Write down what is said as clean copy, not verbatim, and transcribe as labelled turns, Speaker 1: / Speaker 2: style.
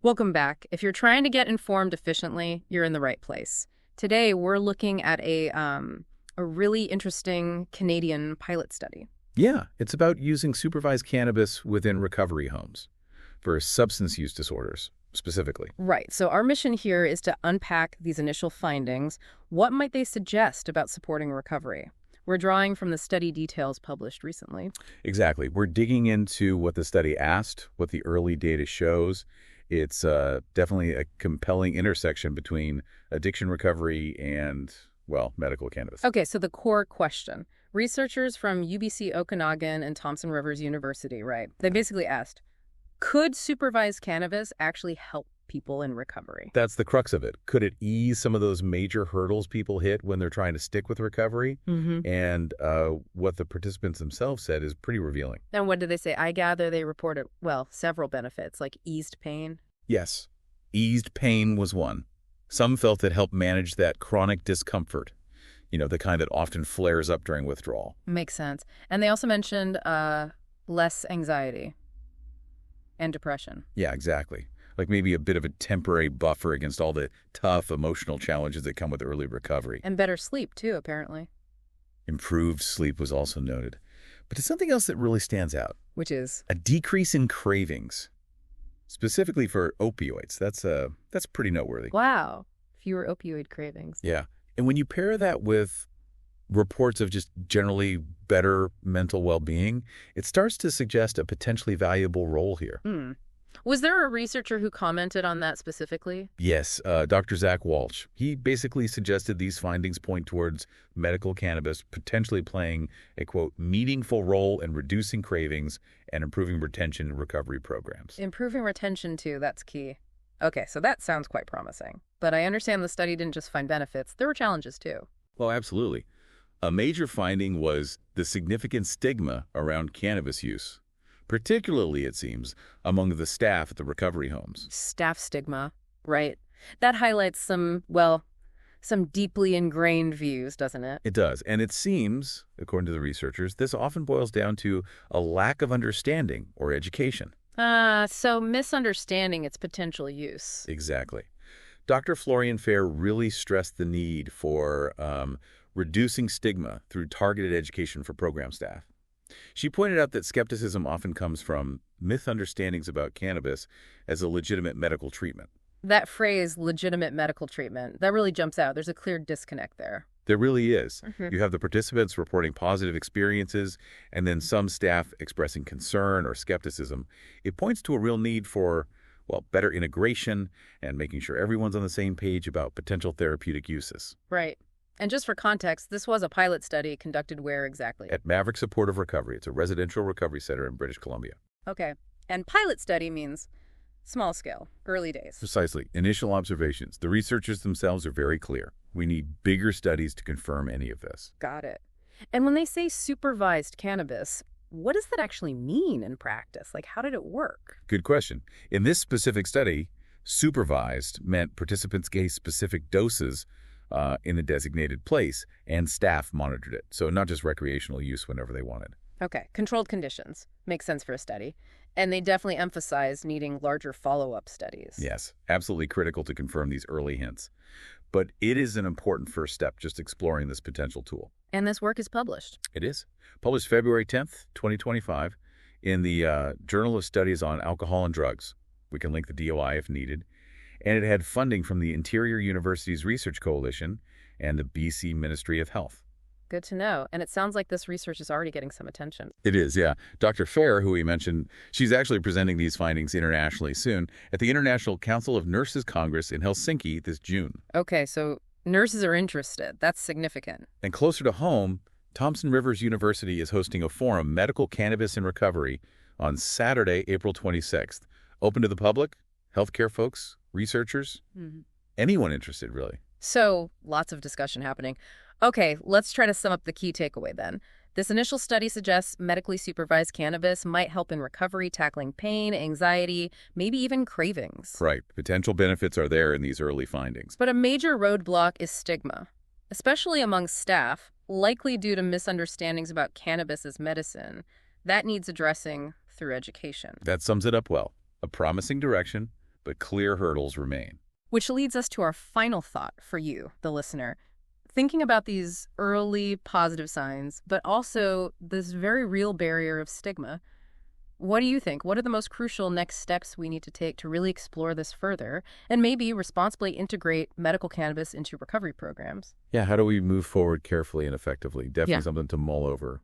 Speaker 1: Welcome back. If you're trying to get informed efficiently, you're in the right place. Today, we're looking at a really interesting Canadian pilot study.
Speaker 2: Yeah, it's about using supervised cannabis within recovery homes for substance use disorders, specifically.
Speaker 1: Right. So our mission here is to unpack these initial findings. What might they suggest about supporting recovery? We're drawing from the study details published recently.
Speaker 2: Exactly. We're digging into what the study asked, what the early data shows. It's definitely a compelling intersection between addiction recovery and, well, medical cannabis.
Speaker 1: Okay, so the core question. Researchers from UBC Okanagan and Thompson Rivers University, right? They basically asked, could supervised cannabis actually help people in recovery?
Speaker 2: That's the crux of it. Could it ease some of those major hurdles people hit when they're trying to stick with recovery? And what the participants themselves said is pretty revealing.
Speaker 1: And what did they say? I gather they reported, well, several benefits, like eased pain.
Speaker 2: Yes, eased pain was one. Some felt it helped manage that chronic discomfort, the kind that often flares up during withdrawal.
Speaker 1: Makes sense. And they also mentioned less anxiety and depression.
Speaker 2: Yeah, exactly. Like maybe a bit of a temporary buffer against all the tough emotional challenges that come with early recovery.
Speaker 1: And better sleep, too, apparently.
Speaker 2: Improved sleep was also noted. But there's something else that really stands out.
Speaker 1: Which is?
Speaker 2: A decrease in cravings, specifically for opioids. That's pretty noteworthy.
Speaker 1: Wow. Fewer opioid cravings.
Speaker 2: Yeah. And when you pair that with reports of just generally better mental well-being, it starts to suggest a potentially valuable role here.
Speaker 1: Was there a researcher who commented on that specifically?
Speaker 2: Yes, Dr. Zach Walsh. He basically suggested these findings point towards medical cannabis potentially playing a, quote, meaningful role in reducing cravings and improving retention in recovery programs.
Speaker 1: Improving retention, too, that's key. Okay, so that sounds quite promising. But I understand the study didn't just find benefits. There were challenges, too.
Speaker 2: Well, absolutely. A major finding was the significant stigma around cannabis use, particularly, it seems, among the staff at the recovery homes.
Speaker 1: Staff stigma, right? That highlights some deeply ingrained views, doesn't it?
Speaker 2: It does. And it seems, according to the researchers, this often boils down to a lack of understanding or education.
Speaker 1: So misunderstanding its potential use.
Speaker 2: Exactly. Dr. Florian Fair really stressed the need for reducing stigma through targeted education for program staff. She pointed out that skepticism often comes from misunderstandings about cannabis as a legitimate medical treatment.
Speaker 1: That phrase, legitimate medical treatment, that really jumps out. There's a clear disconnect there.
Speaker 2: There really is. You have the participants reporting positive experiences and then some staff expressing concern or skepticism. It points to a real need for, well, better integration and making sure everyone's on the same page about potential therapeutic uses.
Speaker 1: Right. And just for context, this was a pilot study conducted where exactly?
Speaker 2: At Maverick Supportive Recovery. It's a residential recovery center in British Columbia.
Speaker 1: Okay. And pilot study means small scale, early days.
Speaker 2: Precisely. Initial observations. The researchers themselves are very clear. We need bigger studies to confirm any of this.
Speaker 1: Got it. And when they say supervised cannabis, what does that actually mean in practice? Like, how did it work?
Speaker 2: Good question. In this specific study, supervised meant participants gave specific doses in a designated place, and staff monitored it. So not just recreational use whenever they wanted.
Speaker 1: Okay, controlled conditions. Makes sense for a study. And they definitely emphasize needing larger follow-up studies.
Speaker 2: Yes, absolutely critical to confirm these early hints. But it is an important first step, just exploring this potential tool.
Speaker 1: And this work is published.
Speaker 2: It is. Published February 10th, 2025, in the Journal of Studies on Alcohol and Drugs. We can link the DOI if needed. And it had funding from the Interior Universities Research Coalition and the BC Ministry of Health.
Speaker 1: Good to know. And it sounds like this research is already getting some attention.
Speaker 2: It is, yeah. Dr. Fair, who we mentioned, she's actually presenting these findings internationally soon at the International Council of Nurses Congress in Helsinki this June.
Speaker 1: Okay, so nurses are interested. That's significant.
Speaker 2: And closer to home, Thompson Rivers University is hosting a forum, Medical Cannabis in Recovery, on Saturday, April 26th. Open to the public, healthcare folks, researchers, anyone interested, really.
Speaker 1: So, lots of discussion happening. Okay, let's try to sum up the key takeaway then. This initial study suggests medically supervised cannabis might help in recovery, tackling pain, anxiety, maybe even cravings.
Speaker 2: Right. Potential benefits are there in these early findings.
Speaker 1: But a major roadblock is stigma, especially among staff, likely due to misunderstandings about cannabis as medicine. That needs addressing through education.
Speaker 2: That sums it up well. A promising direction, but clear hurdles remain.
Speaker 1: Which leads us to our final thought for you, the listener. Thinking about these early positive signs, but also this very real barrier of stigma, what do you think? What are the most crucial next steps we need to take to really explore this further and maybe responsibly integrate medical cannabis into recovery programs?
Speaker 2: Yeah, how do we move forward carefully and effectively? Definitely
Speaker 1: Yeah.
Speaker 2: something to mull over.